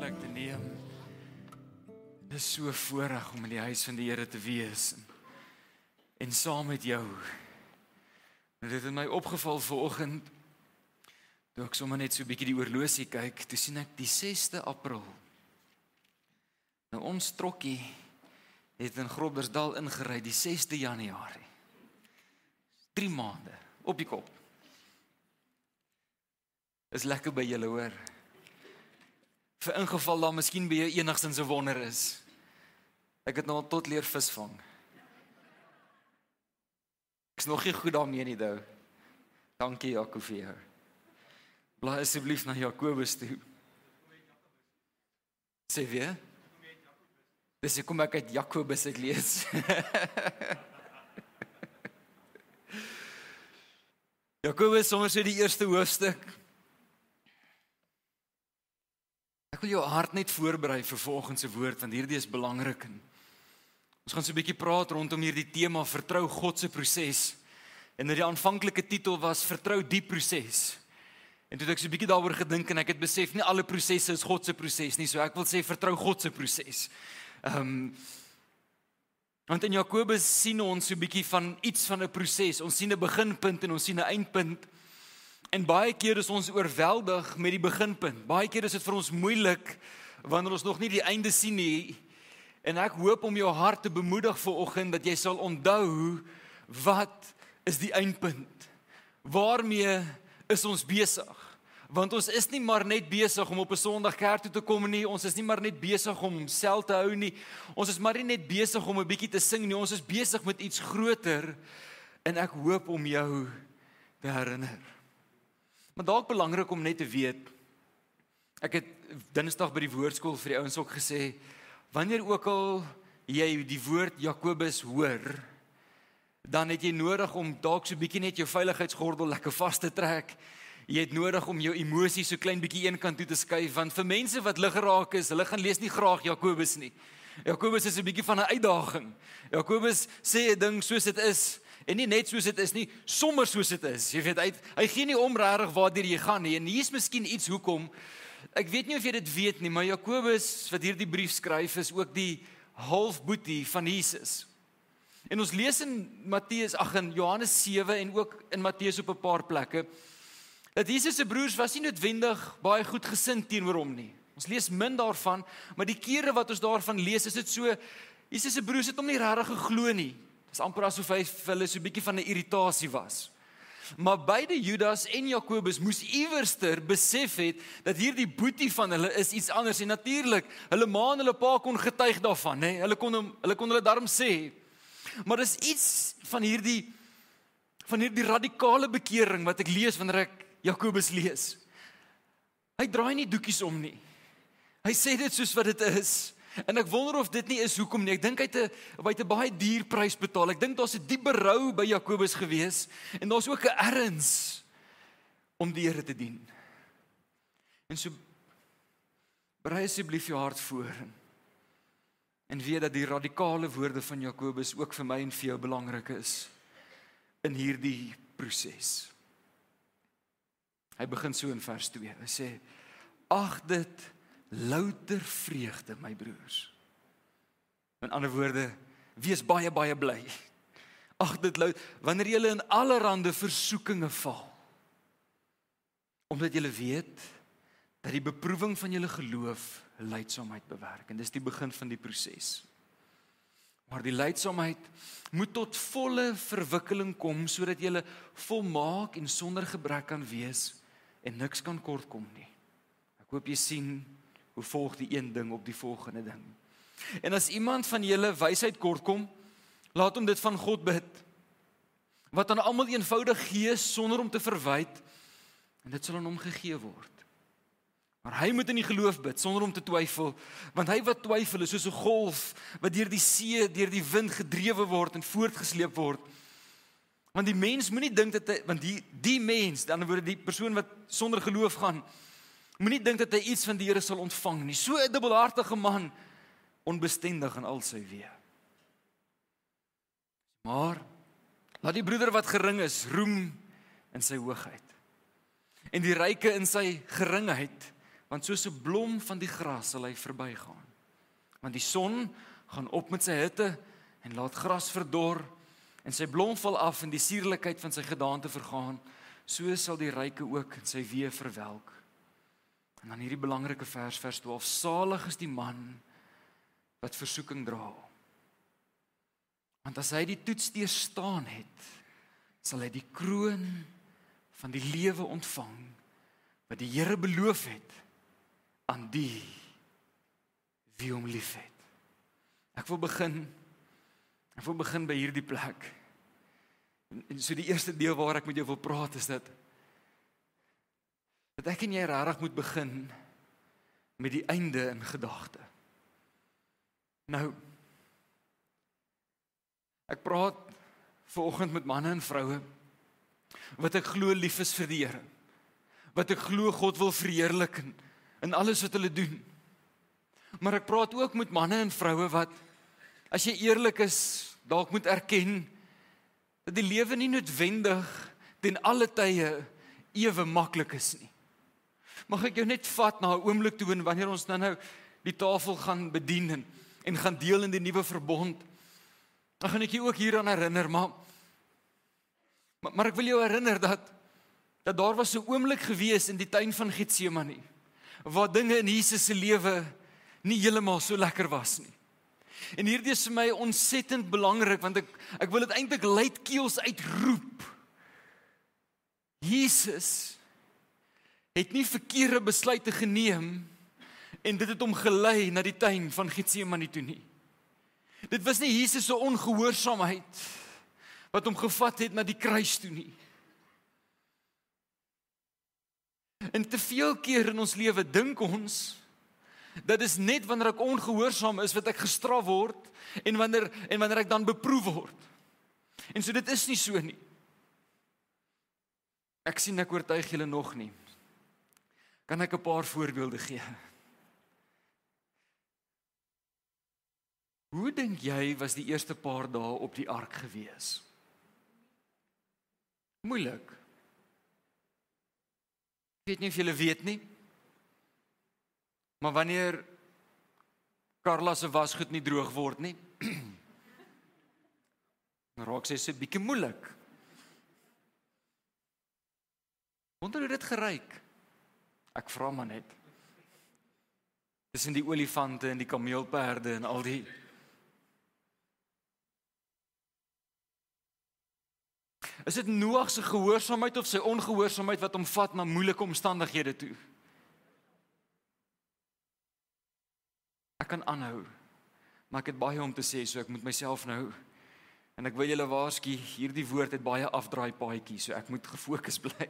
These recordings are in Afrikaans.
plek te neem. Dit is so 'n voorreg om in die huis van die Here te wees en saam met jou. En dit het my opgeval vanoggend toe ek sommer net so 'n bietjie die oorlosie kyk, toe sien ek die 6de April. Nou ons trokkie het in Groblersdal ingery die 6de Januarie. 3 maande op die kop. Is lekker by julle hoor. Vir ingeval daar miskien by jou enigstens 'n wonder is. Ek het nou al tot leer visvang. Ek is nog nie goed daarmee nie dou. Dankie Jakob vir jou. Blaai asseblief na Jakobus toe. Sê weer? Dis ek kom ek uit Jakobus ek lees. Jakobus sommer so die eerste hoofstuk. Ek wil jou hart net voorberei vir volgende se woord, want hierdie is belangrik. Ons gaan so 'n bietjie praat rondom hierdie tema, vertrou God se proses. En die aanvanklike titel was, vertrou die proses. En toe het ek so 'n bietjie daaroor gedink, en ek het besef, nie alle prosesse is God se proses nie, so ek wil sê, vertrou God se proses. Want in Jakobus sien ons so 'n bietjie van iets van 'n proses. Ons sien 'n beginpunt en ons sien 'n eindpunt. En baie keer is ons oorweldig met die beginpunt. Baie keer is dit vir ons moeilik wanneer ons nog nie die einde sien nie. En ek hoop om jou hart te bemoedig vanoggend dat jy sal onthou wat is die eindpunt. Waarmee is ons besig? Want ons is nie maar net besig om op 'n Sondag kerk toe te kom nie. Ons is nie maar net besig om sel te hou nie. Ons is maar nie net besig om 'n bietjie te sing nie. Ons is besig met iets groter. En ek hoop om jou te herinner. Maar dalk belangrik om net te weet, ek het Dinsdag by die woordskool vir die ouens ook gesê, wanneer ook al jy die woord Jakobus hoor, dan het jy nodig om dalk so bietjie net jou veiligheidsgordel lekker vas te trek. Jy het nodig om jou emosies so klein bietjie een kant toe te skuif, want vir mense wat lig geraak is, hulle gaan lees nie graag Jakobus nie. Jakobus is 'n bietjie van 'n uitdaging. Jakobus sê 'n ding soos dit is, en nie net soos dit is nie, sommer soos dit is. Jy weet, hy gee nie om regtig waartoe jy gaan nie. En hier is miskien iets hoekom. Ek weet nie of jy dit weet nie, maar Jakobus wat hierdie brief skryf is ook die halfboetie van Jesus. En ons lees in in Johannes 7 en ook in Matteus op 'n paar plekke dat Jesus se broers was nie noodwendig baie goed gesind teenoor hom nie. Ons lees min daarvan, maar die kere wat ons daarvan lees, is dit so, Jesus se broers het hom nie regtig geglo nie. Dit is amper asof hy vir hulle so 'n bietjie van 'n irritasie was. Maar beide Judas en Jakobus moes iewerster besef het dat hierdie boetie van hulle is iets anders. En natuurlik, hulle ma en hulle pa kon getuig daarvan, hè. Hulle kon hulle daarom sê. Maar dis iets van hierdie radikale bekering wat ek lees wanneer ek Jakobus lees. Hy draai nie doekies om nie. Hy sê dit soos wat dit is. En ek wonder of dit nie is hoekom nie. Ek dink hy het 'n baie duur prys betaal. Ek dink daar's 'n diep berou by Jakobus gewees en daar's ook 'n erns om die Here te dien. En so berei asseblief jou hart voor en weet dat die radikale woorde van Jakobus ook vir my en vir jou belangrik is in hierdie proses. Hy begin so in vers 2. Hy sê: "Ag dit louter vreugde, my broers." In ander woorde, wees baie baie bly. Ag dit wanneer julle in allerhande versoekinge val, omdat julle weet dat die beproewing van julle geloof lydsaamheid bewerk. En dis die begin van die proses. Maar die lydsaamheid moet tot volle verwikkeling kom, sodat julle volmaak en sonder gebrek kan wees en niks kan kortkom nie. Ek hoop jy sien hoe volg die een ding op die volgende ding. En as iemand van julle wysheid kortkom, laat hom dit van God bid, wat aan almal eenvoudig gee sonder om te verwyd, en dit sal aan hom gegee word. Maar hy moet in die geloof bid sonder om te twyfel, want hy wat twyfel is soos 'n golf wat deur die see, deur die wind gedrewe word en voortgesleep word. Want die mens moenie dink dat hy, want die mens, aan die ander woorde die persoon wat sonder geloof gaan, moenie dink dat hy iets van die Here sal ontvang nie. So 'n dubbelhartige man, onbestendig in al sy weë. Maar laat die broeder wat gering is, roem in sy hoogheid. En die ryke in sy geringheid, Want soos 'n blom van die gras sal hy verbygaan. Want die son gaan op met sy hitte en laat gras verdor en sy blom val af en die suurlikheid van sy gedaante vergaan. So sal die ryke ook in sy weë verwelk. En dan hierdie belangrike vers 12. Salig is die man wat versoeking dra. Want as hy die toets deurstaan het, sal hy die kroon van die lewe ontvang wat die Here beloof het aan die wie hom liefhet. Ek wil begin by hierdie plek. En so die eerste deel waar ek met jou wil praat is dat ek en jy regtig moet begin met die einde in gedagte. Nou, ek praat vanoggend met manne en vroue wat ek glo lief is vir die Here. Wat ek glo God wil verheerlik in alles wat hulle doen. Maar ek praat ook met manne en vroue wat, as jy eerlik is, dalk moet erken dat die lewe nie noodwendig ten alle tye ewe maklik is nie. Mag ek jou net vat na 'n oomblik toe en wanneer ons nou die tafel gaan bedien en gaan deel in die nuwe verbond, dan gaan ek jou ook hieraan herinner, maar ek wil jou herinner dat daar was 'n oomblik gewees in die tuin van Getsemane, waar dinge in Jesus se lewe nie heeltemal so lekker was nie. En hierdie is vir my ontsettend belangrik, want ek wil dit eintlik luidkeels uitroep. Jesus het nie verkeerde besluite geneem en dit het hom gelei na die tuin van Getsemane toe nie. Dit was nie Jesus se ongehoorsaamheid wat hom gevat het na die kruis toe nie. En te veel keer in ons lewe dink ons dat is net wanneer ek ongehoorsaam is wat ek gestraf word en wanneer ek dan beproef word. En so dit is nie so nie. Ek sien ek oortuig julle nog nie. Kan ek 'n paar voorbeelde gee? Hoe dink jy was die eerste paar dae op die ark gewees? Moeilik. Ek weet nie of julle weet nie, maar wanneer Carla se wasgoed nie droog word nie, dan raak sy so 'n bietjie moeilik. Wonder hoe dit geruik? Ek vra maar net. Tussen die olifante en die kameelperde en al die. Is dit Noag se gehoorsaamheid of sy ongehoorsaamheid wat hom vat na moeilike omstandighede toe? Ek kan aanhou, maar ek het baie om te sê, so ek moet myself nou, en ek wil julle waarsku, hierdie woord het baie afdraai paadjies, so ek moet gefokus bly.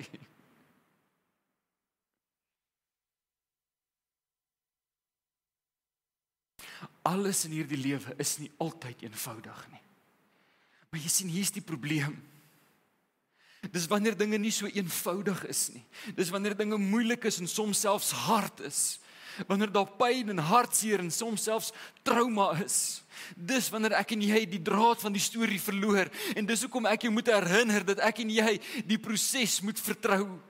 Alles in hierdie lewe is nie altyd eenvoudig nie. Maar jy sien, hier's die probleem. Dis wanneer dinge nie so eenvoudig is nie. Dis wanneer dinge moeilik is en soms selfs hard is. Wanneer daar pyn en hartseer en soms selfs trauma is. Dis wanneer ek en jy die draad van die storie verloor. En dis hoekom ek jou moet herinner dat ek en jy die proses moet vertrou.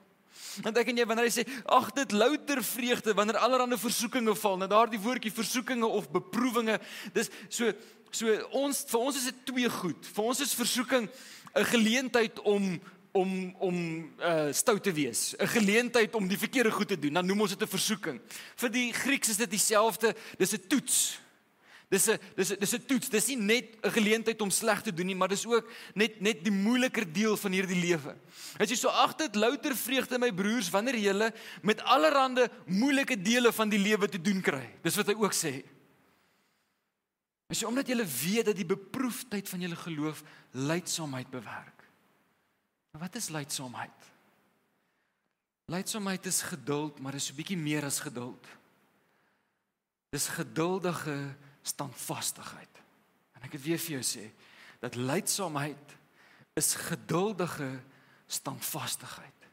Want ek en jy, wanneer hy sê, ag dit louter vreugde, wanneer allerlei versoekinge val, nou daardie woordjie versoekinge of beproewinge, dis vir ons is dit twee goed. Vir ons is versoeking 'n geleentheid om stout te wees, 'n geleentheid om die verkeerde goed te doen, dan noem ons dit 'n versoeking. Vir die Grieks is dit dieselfde, dis 'n toets. Dis 'n toets, dis nie net 'n geleentheid om sleg te doen nie, maar dis ook net die moeiliker deel van hierdie lewe. As jy so ag dit louter vreugde my broers wanneer jy met allerlei moeilike dele van die lewe te doen kry. Dis wat hy ook sê. En so omdat jy weet dat die beproefdheid van jou geloof lydsaamheid bewerk. Wat is lydsaamheid? Lydsaamheid is geduld, maar is 'n bietjie meer as geduld. Dis geduldige standvastigheid. En ek het weer vir jou sê, dat lydsaamheid is geduldige standvastigheid.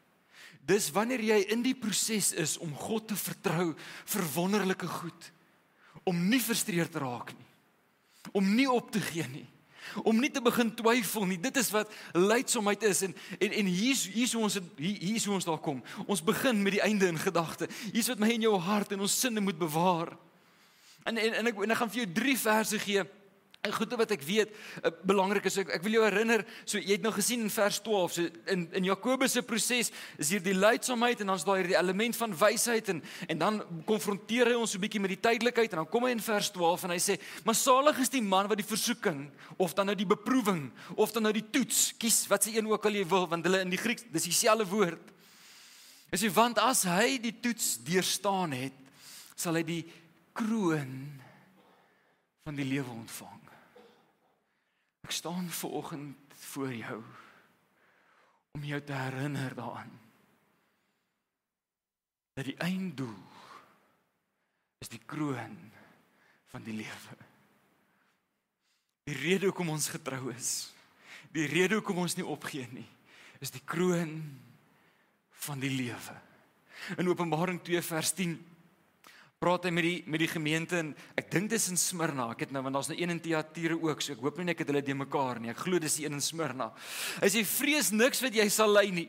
Dis wanneer jy in die proses is om God te vertrou vir wonderlike goed, om nie frustreerd te raak nie, om nie op te gee nie, Om nie te begin twyfel nie. Dit is wat lydsaamheid is. En hier hoe ons daar kom. Ons begin met die einde in gedagte. Hier is wat my in jou hart en ons sinne moet bewaar. En ek gaan vir jou 3 verse gee. En goede wat ek weet, belangrik is, ek wil jou herinner, so jy het nou gesien in vers 12, so in Jakobus se proses, is hier die lydsaamheid, en dan is daar die element van wysheid, en dan konfronteer hy ons so 'n bietjie met die tydelikheid, en dan kom hy in vers 12, en hy sê, maar salig is die man wat die versoeking, of dan nou die beproewing, of dan nou die toets, kies wat se een ook al jy wil, want hulle in die Grieks, dis dieselfde woord, hy sê, want as hy die toets deurstaan het, sal hy die kroon van die lewe ontvang. Ek staan vanoggend voor jou om jou te herinner daaraan dat die einddoel is die kroon van die lewe. Die rede hoekom ons getrou is, die rede hoekom ons nie opgee nie, is die kroon van die lewe. In Openbaring 2 vers 10 praat hy met die gemeente, en ek dink dis in Smyrna, ek het nou, want daar's nou een in Thyatira ook, so ek hoop nie ek het hulle de mekaar nie, ek glo dis die een in Smyrna. Hy sê, vrees niks wat jy sal ly nie.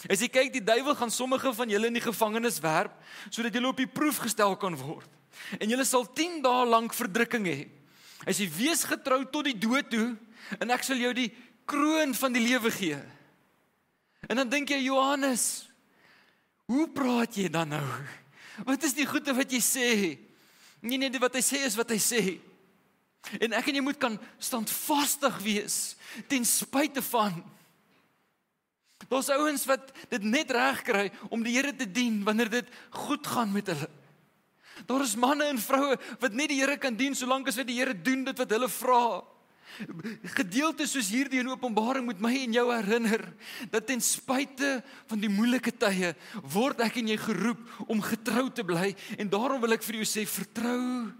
Hy sê, kyk, die duiwel gaan sommige van julle in die gevangenis werp, sodat julle op die proef gestel kan word. En julle sal 10 dae lank verdrukking hê. Hy sê, wees getrou tot die dood toe, en ek sal jou die kroon van die lewe gee. En dan dink jy, Johannes, hoe praat jy dan nou? Wat is die goeie wat jy sê? Nee, wat hy sê is wat hy sê. En ek en jy moet kan standvastig wees, ten spyte van. Daar's ouens wat dit net reg kry om die Here te dien, wanneer dit goed gaan met hulle. Daar is manne en vroue wat net die Here kan dien, solank as wat die Here doen dit wat hulle vra. Gedeeltes soos hierdie in Openbaring moet my en jou herinner, dat ten spyte van die moeilike tye, word ek en jy geroep om getrou te bly, en daarom wil ek vir jou sê, vertrou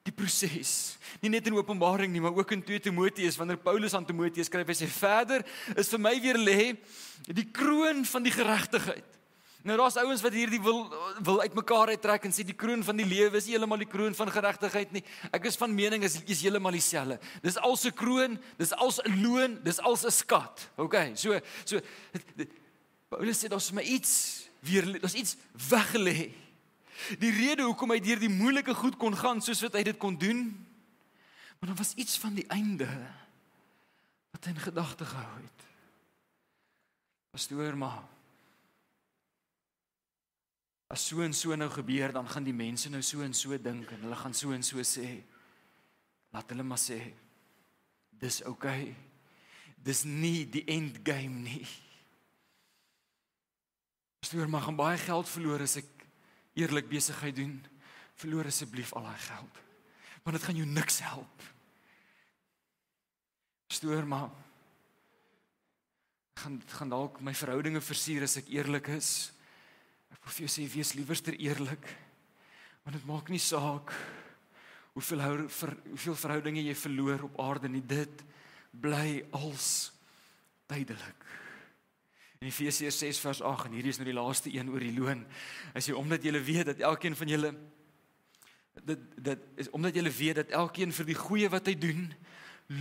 die proses. Nie net in Openbaring nie, maar ook in 2 Timoteus, wanneer Paulus aan Timoteus skryf, hy sê, verder is vir my weer lê, die kroon van die geregtigheid. Nou daar's ouens wat hierdie wil uitmekaar uittrek en sê die kroon van die lewe is nie heeltemal die kroon van geregtigheid nie. Ek is van mening is heeltemal dieselfde. Dis als 'n kroon, dis als 'n loon, dis als 'n skat. Okay, so Paulus sê daar's my iets weggelê. Die rede hoekom hy deur die moeilike goed kon gaan soos wat hy dit kon doen, maar dan was iets van die einde wat hy in gedagte gehou het. Pastoor, maar as so en so nou gebeur, dan gaan die mense nou so en so dink, en hulle gaan so en so sê. Laat hulle maar sê, dis okay. Dis nie die endgame nie. Pastoor, maar gaan baie geld verloor as ek eerlik besigheid doen. Verloor asseblief al daai geld, want dit gaan jou niks help. Pastoor, maar gaan dalk my verhoudinge versier as ek eerlik is. Ek wil vir jou sê, wees liewerster eerlik, want dit maak nie saak hoeveel verhoudinge jy verloor op aarde nie, dit bly als tydelik. In Efesiërs 6 vers 8, en hierdie is nou die laaste een oor die loon, hy sê, omdat julle weet dat elkeen van julle, omdat julle weet dat elkeen vir die goeie wat hy doen,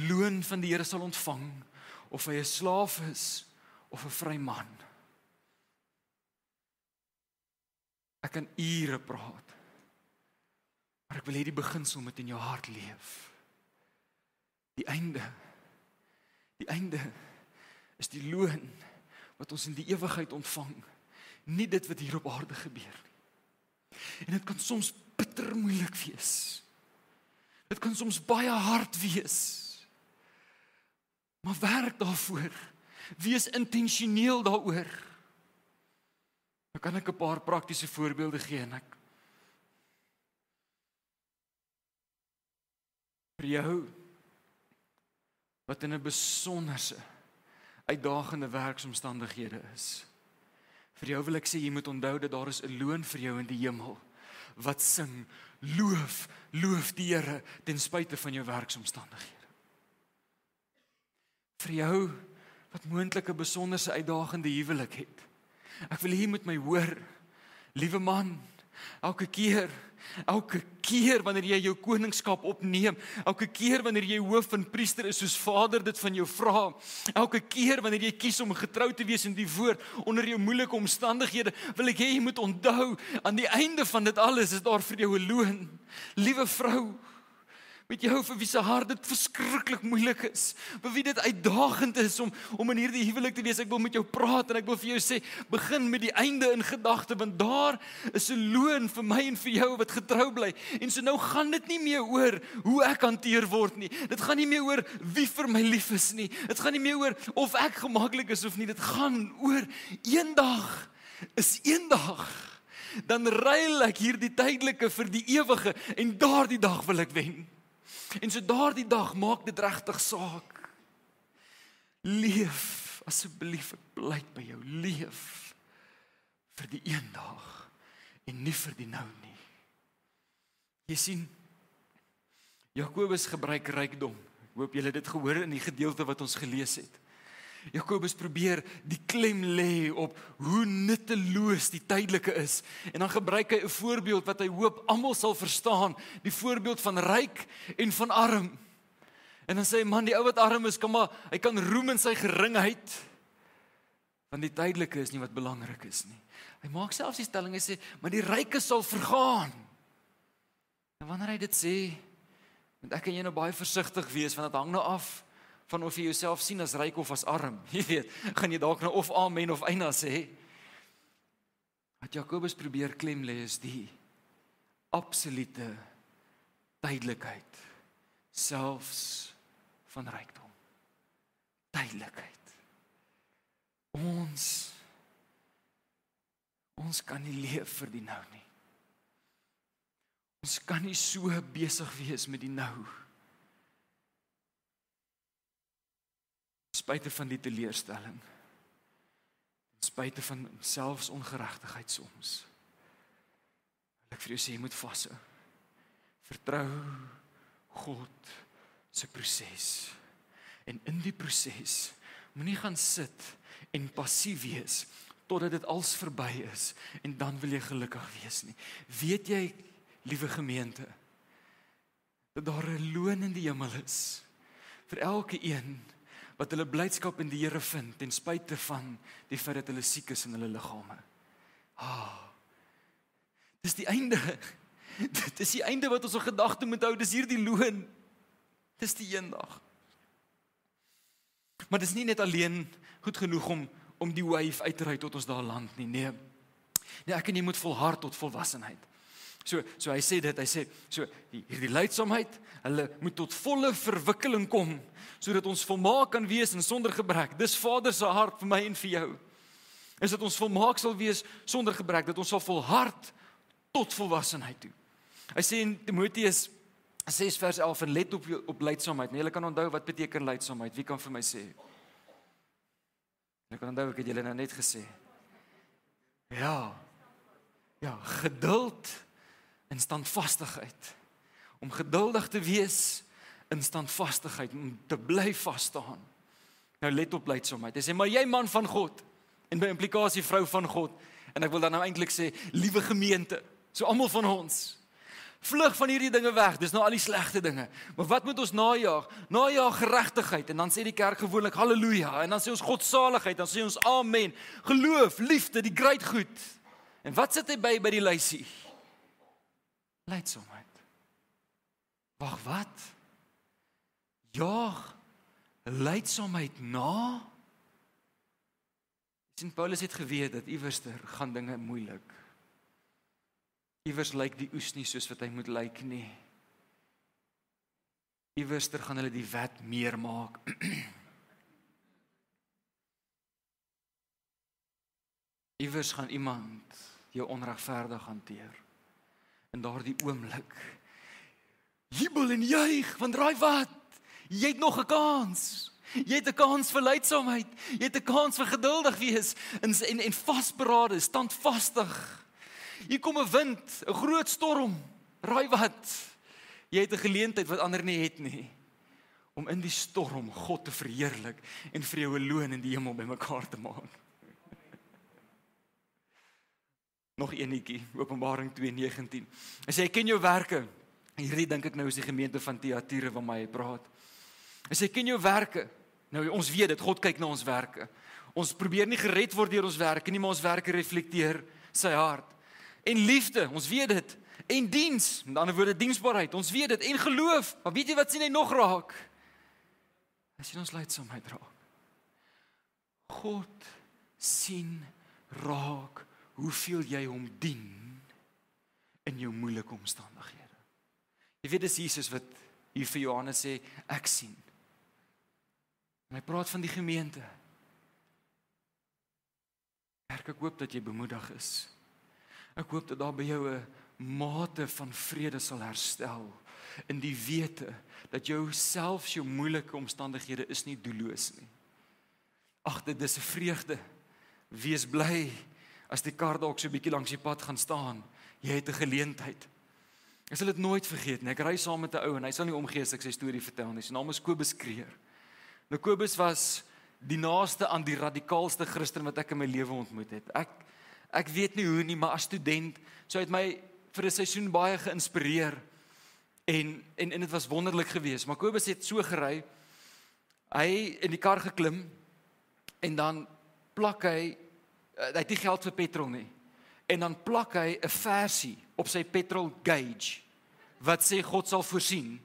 loon van die Here sal ontvang, of hy 'n slaaf is, of 'n vry man. Ek kan ure praat, maar ek wil hê die beginsel moet in jou hart leef. Die einde is die loon wat ons in die ewigheid ontvang, nie dit wat hier op aarde gebeur nie. En dit kan soms bitter moeilik wees. Dit kan soms baie hard wees. Maar werk daarvoor. Wees intentioneel daaroor. Dan kan ek 'n paar praktiese voorbeelde gee, en ek vir jou wat in 'n besonderse uitdagende werksomstandighede is. Vir jou wil ek sê, jy moet onthou dat daar is 'n loon vir jou in die hemel wat sing, loof die Here ten spyte van jou werksomstandighede. Vir jou wat moontlik 'n besonderse uitdagende huwelik het. Ek wil hier met my hoor, liewe man, Elke keer wanneer jy jou koningskap opneem, elke keer wanneer jy hoof en priester is soos Vader dit van jou vra, elke keer wanneer jy kies om getrou te wees in die woord onder jou moeilike omstandighede, wil ek hê jy moet onthou, aan die einde van dit alles is daar vir jou 'n loon. Liewe vrou, met jou vir wie se hart dit verskriklik moeilik is, vir wie dit uitdagend is om in hierdie huwelik te wees, ek wil met jou praat en ek wil vir jou sê, begin met die einde in gedagte, want daar is 'n loon vir my en vir jou wat getrou bly. En so nou gaan dit nie meer oor hoe ek hanteer word nie. Dit gaan nie meer oor wie vir my lief is nie. Dit gaan nie meer oor of ek gemaklik is of nie. Dit gaan oor eendag is eendag. Dan ruil ek hierdie tydelike vir die ewige en daardie dag wil ek wen. En so daardie dag maak dit regtig saak. Leef, asseblief, ek pleit by jou, leef vir die eendag en nie vir die nou nie. Jy sien, Jakobus gebruik rykdom. Ek hoop julle het dit gehoor in die gedeelte wat ons gelees het. Jakobus probeer die klem lê op hoe nutteloos die tydelike is. En dan gebruik hy 'n voorbeeld wat hy hoop almal sal verstaan, die voorbeeld van ryk en van arm. En dan sê hy, man, die ou wat arm is, hy kan roem in sy geringheid, want die tydelike is nie wat belangrik is nie. Hy maak selfs die stelling, hy sê, maar die ryke sal vergaan. En wanneer hy dit sê, moet ek en jy nou baie versigtig wees, want dit hang nou af van of jy jouself sien as ryk of as arm. Jy weet, gaan jy dalk nou of amen of eina sê. Wat Jakobus probeer klem lê is die absolute tydelikheid, selfs van rykdom. Tydelikheid. Ons kan nie leef vir die nou nie. Ons kan nie so besig wees met die nou. Spite van die teleurstelling, spite van selfs ongeregtigheid soms. Wil ek vir jou sê, jy moet vashou. Vertrou God se proses. En in die proses, moenie gaan sit en passief wees, totdat dit als verby is, en dan wil jy gelukkig wees nie. Weet jy, liewe gemeente, dat daar 'n loon in die hemel is, vir elke een, wat hulle blydskap in die Here vind, ten spyte van die feit dat hulle siek is in hulle liggame. Dis die einde. Dit is die einde wat ons in gedagte moet hou, dis hierdie loon. Dis die eendag. Maar dis nie net alleen goed genoeg om die wave uit te ry tot ons daar land nie. Nee, ek en jy moet volhard tot volwassenheid. So hy sê dit, hy sê, so hierdie lydsaamheid, hulle moet tot volle verwikkeling kom, sodat ons volmaak kan wees en sonder gebrek. Dis Vader se hart vir my en vir jou. Is dat ons volmaak sal wees sonder gebrek, dat ons sal volhard tot volwassenheid toe. Hy sê in Timoteus 6 vers 11, en let op lydsaamheid. Nee, julle kan onthou wat beteken lydsaamheid. Wie kan vir my sê? Julle kan onthou, ek het julle nou net gesê. Ja, geduld en standvastigheid. Om geduldig te wees in standvastigheid, om te bly vas staan. Nou let op lydsaamheid. Hy sê, maar jy man van God, en by implikasie vrou van God, en ek wil dan nou eintlik sê, liewe gemeente, so almal van ons, vlug van hierdie dinge weg, dis nou al die slegte dinge. Maar wat moet ons najaag? Najaag geregtigheid, en dan sê die kerk gewoonlik halleluja, en dan sê ons godsaligheid, dan sê ons amen, geloof, liefde, die great goed. En wat sit hy by die lysie? Lydsaamheid. Wag, wat? Jaag lydsaamheid na? Sint Paulus het geweet dat iewerster gaan dinge moeilik. Iewers lyk die oes nie soos wat hy moet lyk nie. Iewerster gaan hulle die wet meer maak. Iewers gaan iemand jou onregverdig hanteer. In daardie oomblik jubel en juig, want raai wat? Jy het nog 'n kans. Jy het 'n kans vir lydsaamheid. Jy het 'n kans vir geduldig wees en vasberade, standvastig. Hier kom 'n wind, 'n groot storm. Raai wat? Jy het 'n geleentheid wat ander nie het nie. Om in die storm God te verheerlik en vir jou 'n loon in die hemel bymekaar te maak. Nog enetjie, Openbaring 2:19. Hy sê, ek ken jou werke. Hierdie dink ek nou is die gemeente van Thyatira van my praat. Hy sê, ek ken jou werke. Nou, ons weet dit, God kyk na ons werke. Ons probeer nie gered word deur ons werke nie, maar ons werke reflekteer sy hart. En liefde, ons weet dit. En diens, met ander woorde diensbaarheid, ons weet dit. En geloof, maar weet jy wat sien hy nog raak? Hy sien ons lydsaamheid raak. God sien raak hoeveel jy hom dien in jou moeilike omstandighede. Jy weet, dis Jesus wat hier vir Johannes sê, ek sien. En hy praat van die gemeente. Kerk, ek hoop dat jy bemoedig is. Ek hoop dat daar by jou 'n mate van vrede sal herstel in die wete dat jou selfs jou moeilike omstandighede is nie doelloos nie. Ag, dit is 'n vreugde. Wees bly as die kar dalk so 'n bietjie langs die pad gaan staan. Jy het 'n geleentheid. Ek sal dit nooit vergeet nie. Ek ry saam met 'n ou en hy sal nie omgee as ek sy storie vertel nie. Sy naam is Kobus Kreer. Nou Kobus was die naaste aan die radikaalste Christen wat ek in my lewe ontmoet het. Ek weet nie hoe nie, maar as student, so het my vir 'n seisoen baie geïnspireer en dit was wonderlik geweest. Maar Kobus het so gery, hy in die kar geklim en dan plak hy het nie geld vir petrol nie. En dan plak hy 'n versie op sy petrol gauge wat sê God sal voorsien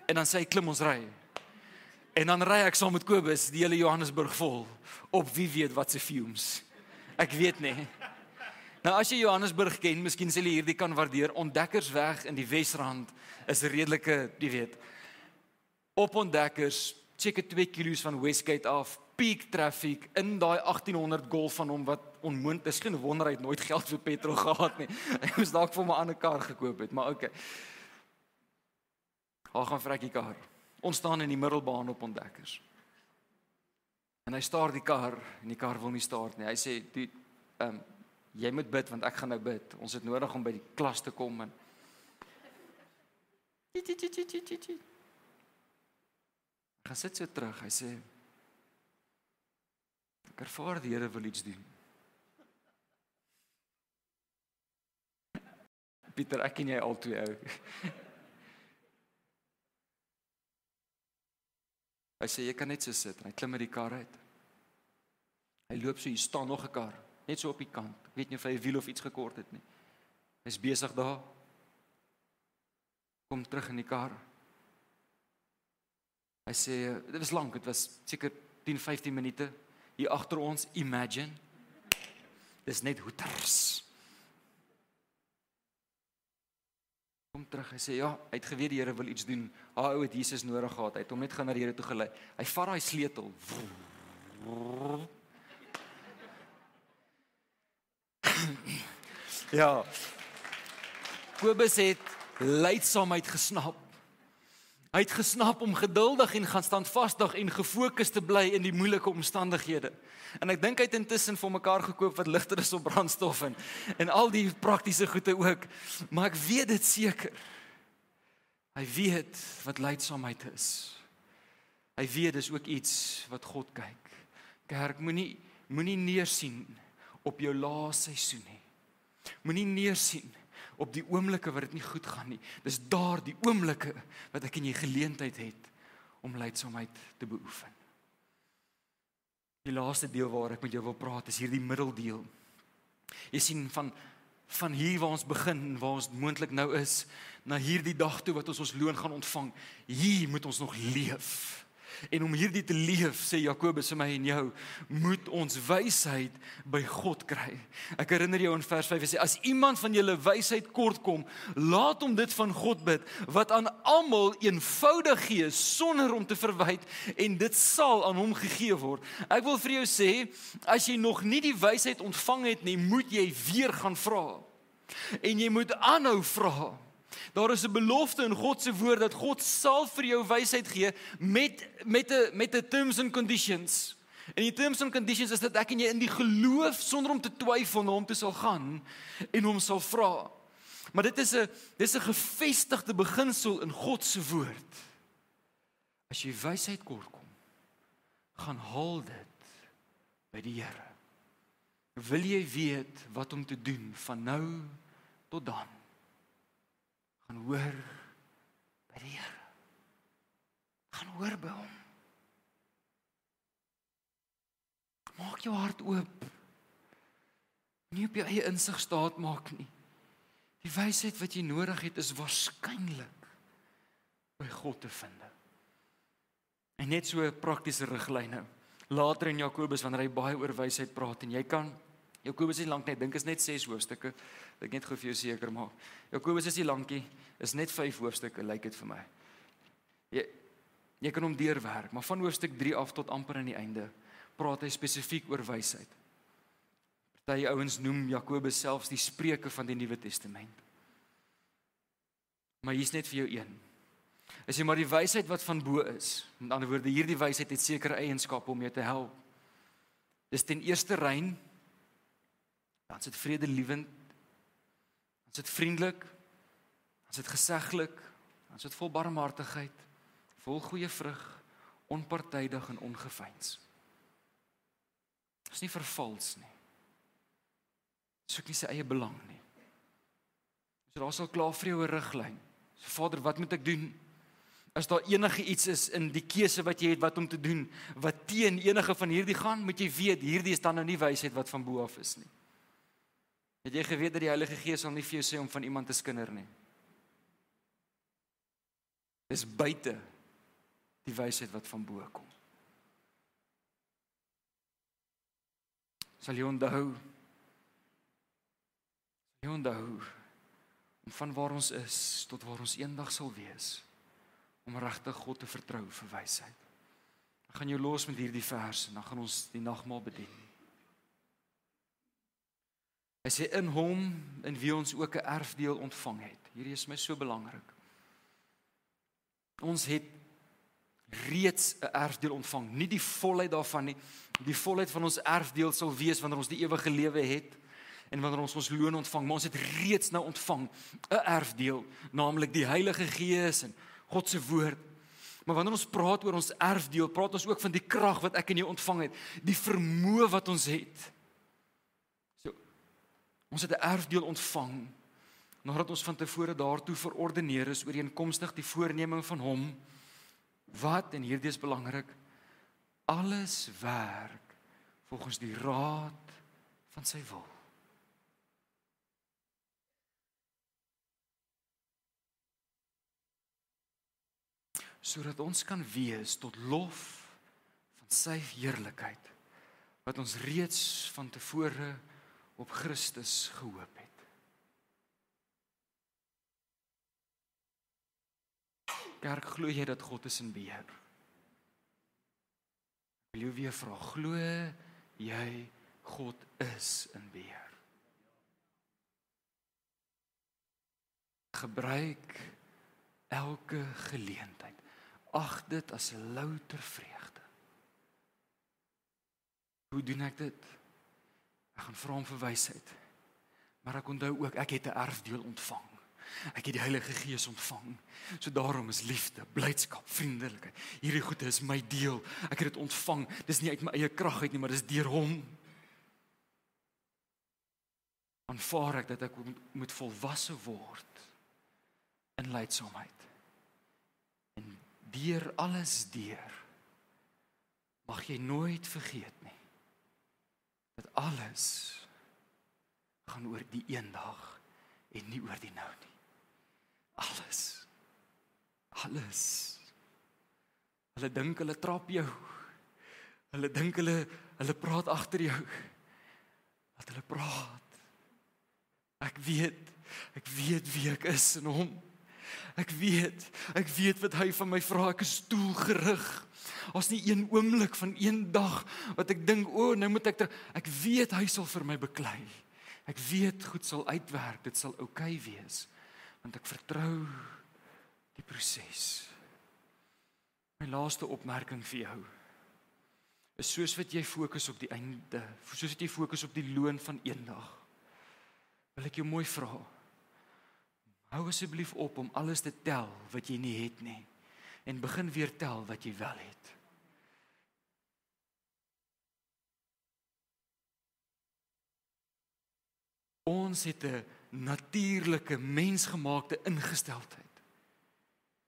en dan sê hy klim ons ry. En dan ry ek saam met Kobus die hele Johannesburg vol op wie weet wat se fumes. Ek weet nie. Nou as jy Johannesburg ken, miskien sal jy hierdie kan waardeer. Ontdekkersweg in die Wesrand is 'n redelike, jy weet, op Ontdekkers, seker 2 kilos van Westgate af, peak traffic in daai 1800 Golf van hom wat onmoontlik is. Geen wonder hy het nooit geld vir petrol gehad nie. Hy moes dalk vir 'n ander kar gekoop het, maar okay. Hy gaan vrek die kar. Ons staan in die middelbaan op Ontdekkers. En hy staar die kar en die kar wil nie start nie. Hy sê, jy moet bid want ek gaan nou bid. Ons het nodig om by die klas te kom en hy gaan sit so terug. Hy sê, ek ervaar die Here wil iets doen. Pieter, ek en jy al twee ou. Hy sê, jy kan net so sit, en hy klim uit die kar uit. Hy loop so, hier staan nog 'n kar, net so op die kant. Ek weet nie of hy 'n wiel of iets gekort het nie. Hy is besig daar. Kom terug in die kar. Hy sê, dit was lank, dit was seker 10-15 minute. Hier agter ons, imagine. Dis net hoeters. Kom terug, hy sê, ja, hy het geweet die Here wil iets doen. Haar ou het Jesus nodig gehad, hy het hom net gaan na die Here toe gelei. Hy vat daai sleutel. Ja, Kobus het lydsaamheid gesnap. Hy het gesnap om geduldig en gaan standvastig en gefokus te bly in die moeilike omstandighede. En ek dink hy het intussen vir mekaar gekoop wat ligter is op brandstof en al die praktiese goede ook. Maar ek weet dit seker. Hy weet wat lydsaamheid is. Hy weet dis ook iets wat God kyk. Kerk, moenie neersien op jou laaste seisoen nie. Moenie neersien op die oomblikke wat dit nie goed gaan nie. Dis daar die oomblikke wat ek en jy geleentheid het om lydsaamheid te beoefen. Die laaste deel waar ek met jou wil praat is hierdie middeldeel. Jy sien van hier waar ons begin en waar ons moontlik nou is, na hierdie dag toe wat ons loon gaan ontvang, hier moet ons nog leef. En om hierdie te leef, sê Jakobus vir my en jou, moet ons wysheid by God kry. Ek herinner jou in vers 5, hy sê, as iemand van julle wysheid kort kom, laat hom dit van God bid, wat aan almal eenvoudig gee, sonder om te verwyd, en dit sal aan hom gegee word. Ek wil vir jou sê, as jy nog nie die wysheid ontvang het nie, moet jy weer gaan vra. En jy moet aanhou vra. Daar is 'n belofte in God se woord dat God sal vir jou wysheid gee met 'n terms and conditions. En die terms and conditions is dat ek en jy in die geloof sonder om te twyfel na hom toe sal gaan en hom sal vra. Maar dis 'n gevestigde beginsel in God se woord. As jy wysheid kort kom, gaan haal dit by die Here. Wil jy weet wat om te doen van nou tot dan? Gaan hoor by die Here. Gaan hoor by hom. Maak jou hart oop. Nie op jou eie insig staat maak nie. Die wysheid wat jy nodig het is waarskynlik by God te vind. En net so praktiese riglyne. Later in Jakobus wanneer hy baie oor wysheid praat en jy kan Jakobus is lank net, dink is net 6 hoofstukke. Ek net gou vir jou seker maak. Jakobus is nie lankie, is net 5 hoofstukke lyk dit vir my. Jy kan hom deurwerk, maar van hoofstuk 3 af tot amper aan die einde praat hy spesifiek oor wysheid. Party ouens noem Jakobus selfs die Spreuke van die Nuwe Testament. Maar hier's net vir jou een. As jy maar die wysheid wat van bo is, met ander woorde, hierdie wysheid het sekere eienskappe om jou te help. Dis ten eerste rein, dan is dit vredelievend, dan is dit vriendelik, dan is dit geseglik, dan is dit vol barmhartigheid, vol goeie vrug, onpartydig en ongeveins. Dit is nie vervals nie. Dit is ook nie sy eie belang nie. So daar sal klaar vir jou 'n riglyn. So Vader, wat moet ek doen? As daar enige iets is in die keuse wat jy het wat om te doen, wat teen enige van hierdie gaan, moet jy weet, hierdie is dan nou nie wysheid wat van bo af is nie. Het jy geweet dat die Heilige Gees sal nie vir jou sê om van iemand te skinder nie? Dis buite die wysheid wat van bo kom. Sal jy onthou om van waar ons is tot waar ons eendag sal wees, om regtig God te vertrou vir wysheid. Ek gaan jou los met hierdie vers en dan gaan ons die nagmaal bedien. Hy sê in hom in wie ons ook 'n erfdeel ontvang het. Hierdie is my so belangrik. Ons het reeds 'n erfdeel ontvang, nie die volheid daarvan nie. Die volheid van ons erfdeel sal wees wanneer ons die ewige lewe het en wanneer ons loon ontvang, maar ons het reeds nou ontvang 'n erfdeel, naamlik die Heilige Gees en God se woord. Maar wanneer ons praat oor ons erfdeel, praat ons ook van die krag wat ek en jy ontvang het, die vermoë wat ons het. So, ons het 'n erfdeel ontvang nadat ons van tevore daartoe verordeneer is ooreenkomstig die voorneming van hom wat, en hierdie is belangrik, alles werk volgens die raad van sy wil. Sodat ons kan wees tot lof van sy heerlikheid, wat ons reeds van tevore op Christus gehoop het. Kerk, glo jy dat God is in beheer? Wil jy weer vra, glo jy God is in beheer? Gebruik elke geleentheid. Ag dit as 'n louter vreugde. Hoe doen ek dit? Ek gaan vra hom vir wysheid. Maar ek onthou ook, ek het 'n erfdeel ontvang. Ek het die Heilige Gees ontvang. So daarom is liefde, blydskap, vriendelikheid. Hierdie goede is my deel. Ek het dit ontvang. Dis nie uit my eie krag uit nie, maar dis deur hom. Aanvaar ek dat ek moet volwasse word in lydsaamheid. En deur alles deur mag jy nooit vergeet nie dat alles gaan oor die eendag en nie oor die nou nie. Alles. Hulle dink hulle trap jou. Hulle dink hulle praat agter jou. Laat hulle praat. Ek weet wie ek is in hom. Ek weet wat hy van my vra. Ek is doelgerig. Ons nie een oomblik van een dag wat ek dink, nou moet ek weet hy sal vir my beklei. Ek weet goed sal uitwerk, dit sal oukei wees, want ek vertrou die proses. My laaste opmerking vir jou is soos wat jy fokus op die einde, soos wat jy fokus op die loon van eendag, wil ek jou mooi vra, hou asseblief op om alles te tel wat jy nie het nie, en begin weer tel wat jy wel het. Ons het 'n natuurlike, mensgemaakte ingesteldheid.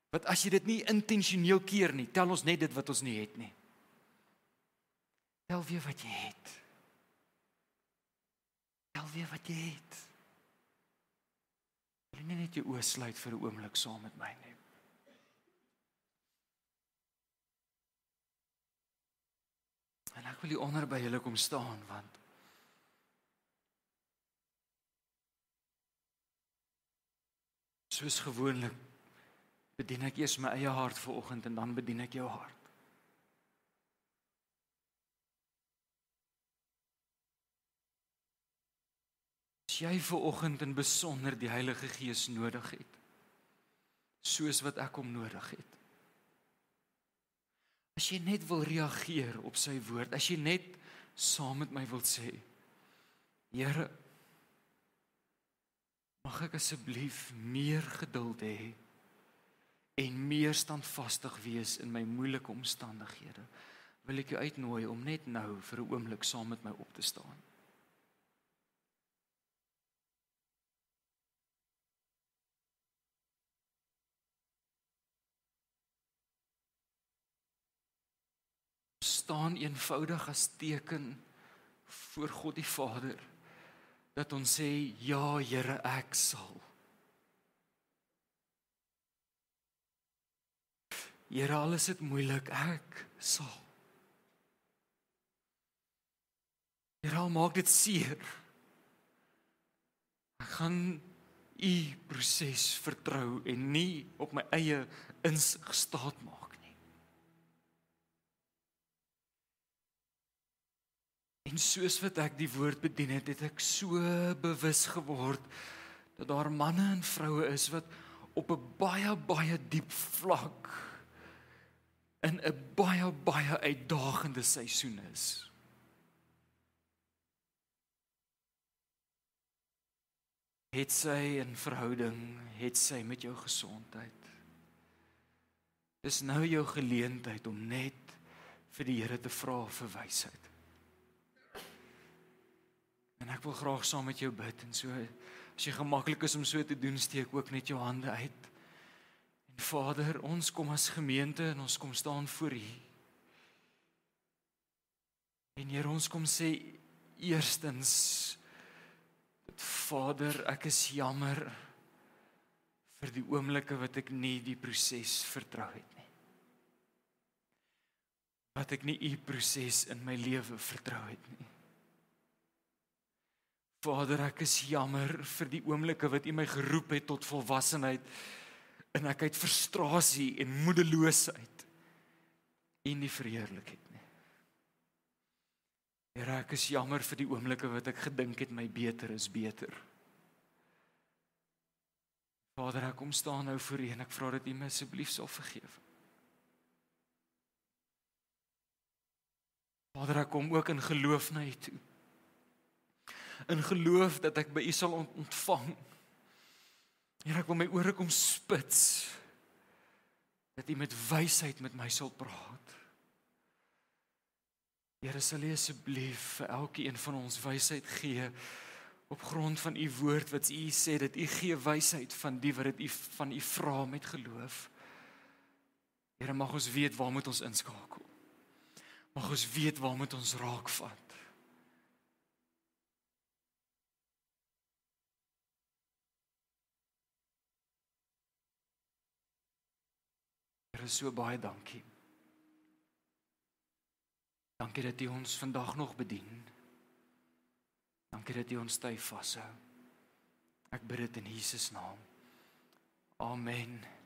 Wat as jy dit nie intentioneel keer nie, tel ons net dit wat ons nie het nie. Tel weer wat jy het. Tel weer wat jy het. Wil jy net jou oë sluit vir 'n oomblik saam met my nie? En ek wil hier onder by julle kom staan, want soos gewoonlik bedien ek eers my eie hart vanoggend en dan bedien ek jou hart. As jy vanoggend in besonder die Heilige Gees nodig het, soos wat ek hom nodig het. As jy net wil reageer op sy woord, as jy net saam met my wil sê, Here, mag ek asseblief meer geduld hê en meer standvastig wees in my moeilike omstandighede, wil ek jou uitnooi om net nou vir 'n oomblik saam met my op te staan. Staan eenvoudig as teken voor God die Vader, dat ons sê, ja Here, ek sal. Here, al is dit moeilik, ek sal. Here, al maak dit seer. Ek gaan U proses vertrou en nie op my eie insig staat maak nie. En soos wat ek die woord bedien het, het ek so bewus geword dat daar manne en vroue is wat op 'n baie diep vlak in 'n baie uitdagende seisoen is. Het sy in verhouding, het sy met jou gesondheid. Dis nou jou geleentheid om net vir die Here te vra vir wysheid. En ek wil graag saam met jou bid, en so, as jy gemaklik is om so te doen, steek ook net jou hande uit. En Vader, ons kom as gemeente, en ons kom staan voor U. En Here, ons kom sê, eerstens, dat Vader, ek is jammer vir die oomblikke wat ek nie die proses vertrou het nie. Wat ek nie U proses in my lewe vertrou het nie. Vader, ek is jammer vir die oomblikke wat U my geroep het tot volwassenheid en ek uit frustrasie en moedeloosheid U nie verheerlik het nie. Here, ek is jammer vir die oomblikke wat ek gedink het my beter is beter. Vader, ek kom staan nou voor U en ek vra dat U my asseblief sal vergewe. Vader, ek kom ook in geloof na U toe. In geloof dat ek by U sal ontvang. Here, ek wil my ore kom spits, dat U met wysheid met my sal praat. Here, sal U asseblief vir elkeen van ons wysheid gee, op grond van U woord, wat U sê, dat U gee wysheid van die wat dit van U vra met geloof. Here, mag ons weet waar moet ons inskakel. Mag ons weet waar moet ons raakvat. Here, so baie dankie. Dankie dat U ons vandag nog bedien. Dankie dat U ons styf vashou. Ek bid dit in Jesus naam. Amen.